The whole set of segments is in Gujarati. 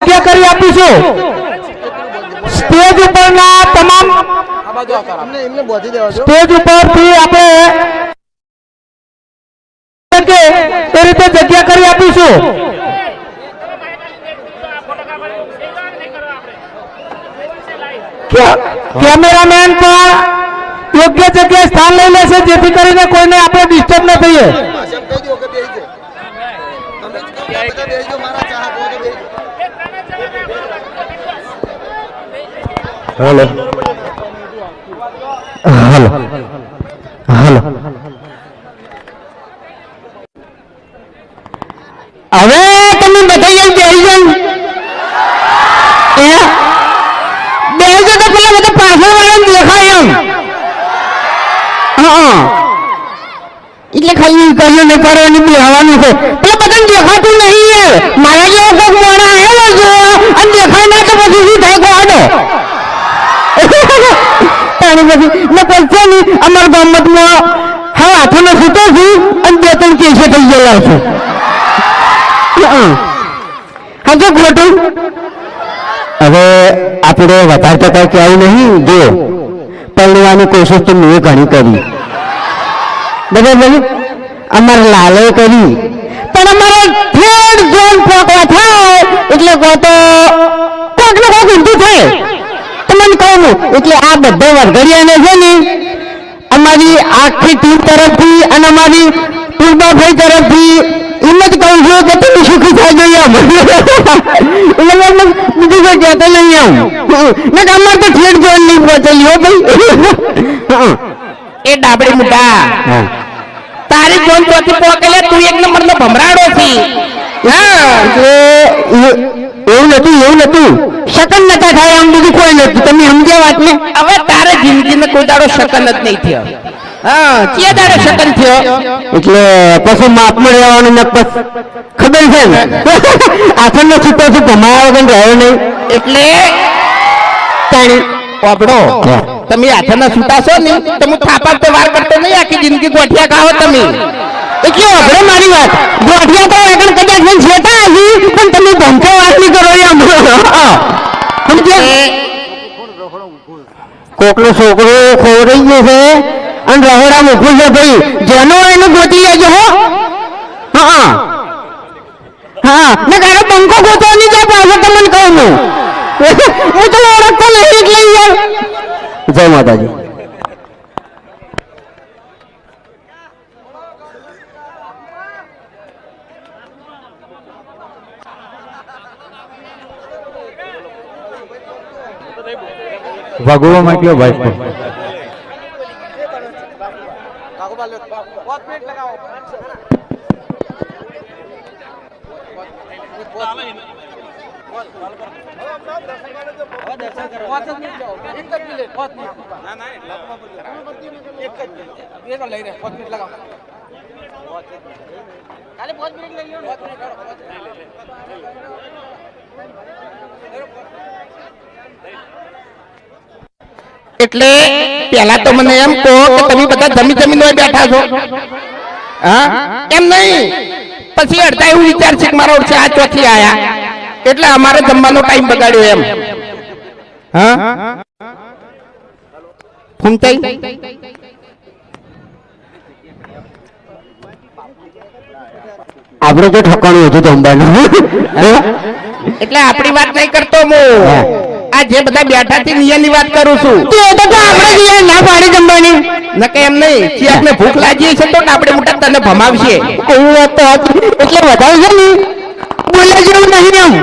જગ્યા કરી આપીશું સ્ટેજ ઉપરના તમામ સ્ટેજ ઉપરથી આપણે એ રીતે જગ્યા કરી આપીશું કેમેરામેન પણ યોગ્ય જગ્યાએ સ્થાન લઈ લેશે જેથી કરીને કોઈને આપણે ડિસ્ટર્બ ન થઈએ हेलो हेलो हेलो अबे तुम्हें बताइए बेहजन बेहजन तो पहले मतलब पार्सल वाले देखा हम हाँ એટલે ખાલી કર્યું ને કરવાની બેહવાનું છે પેલા બધાને દેખાતું નહીં યાર મારા જેવો કોક મોણા આવેલો છે અને દેખાય ના તો પછી શું થાય ગોડો તાણી પછી ને પૈસા ની અમારા ગામમાં હા હાથોનો છૂટો છું અને બે ત્રણ કેસે થઈ ગયેલા છે હા તો ખોટું હવે આપણે વધારે તો કઈ કહેવું નહીં જો પરણવાની કોશિશ તો મેં ઘણી કરી બરાબર અમારે લાલે કરી પણ અમારે થેડ જોન પોકવા થાય એટલે કહો તો કોક ને કોક ઊંધું થાય તમને કહું એટલે આ બધા વરઘડિયાને છે ને અમારી આખી ટીમ તરફથી અને અમારી પૂર્વાભાઈ તરફથી એમ જ કહું છું કે તમે સુખી થઈ જોઈએ એટલે બીજું કોઈ કહેતો નહીં આવું ને અમારે તો થેડ જોન નહીં પહોંચેલી હો ભાઈ એ ડાબડી મુઢા તારી જોન ચોથી પોકેલે તું એક નંબરનો ભમરાડો છી હા એવું નતું શકન નતા થાય આમ બીજું કોઈ નતું તમે સમજ્યા વાત ને હવે તારે જિંદગીમાં કોઈ દાડો શકન જ નહીં થયો હા કે દાડો શકન થયો એટલે પછી માપમાં રહેવાનું ને ખબર છે ને આખરનો છૂટો છું ભમાવા વગર રહ્યો નહીં એટલે તાણી ઓબડો તમે હાથના છૂટાશો ને તમે થાપા તો વાર કરતો નહીં આખી જિંદગી ગોઠિયા ખાઓ તમે એટલે ઓબડો મારી વાત ગોઠિયા તો આગળ કદાચ મને છેટા આવી પણ તમે ભંકો વાત નહીં કરો એમ કોકનો છોકરો ખોવાઈ ગયો છે અને રહોડા મૂકવું છે ભાઈ જેનો એને ગોતી લેજો હો હા હા ને ગાડો બંકો ગોતવાની જાય પાછો તમને કહું હું તો ઓળખતો નહીં એટલે યાર જય માતાજી ભગવો માંગ્યો ભાઈ એટલે પેલા તો મને એમ કહો કે તમે બધા જમીન બેઠા છો હા એમ નહીં પછી અડધા એવું વિચાર છે કે મારો છે આ ચોથી આયા એટલે અમારે જમવાનો ટાઈમ બગાડ્યો એમ હા ફૂમતાઈ આપણે તો ઠકાણું હતું જમવાનું એટલે આપણી વાત નહીં કરતો હું આ જે બધા બેઠા છે નિયમની વાત કરું છું આપણે ના પાડી જમવાની નકે એમ નહીં જે આપણે ભૂખ લાગી છે તો આપણે મોટા તને ભમાવશે કોઈ વાત તો એટલે વધારે છે ને બોલે જેવું નહીં એમ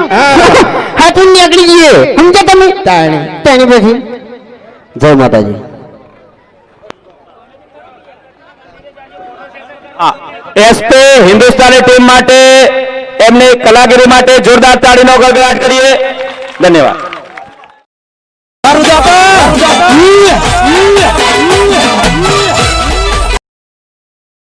હાથું નીકળી ગયે સમજે તમે તાણી પછી જય માતાજી એસપી હિન્દુસ્તાની ટીમ માટે એમની કલાકારી માટે જોરદાર તાળીનો ગડગડાટ કરીએ ધન્યવાદ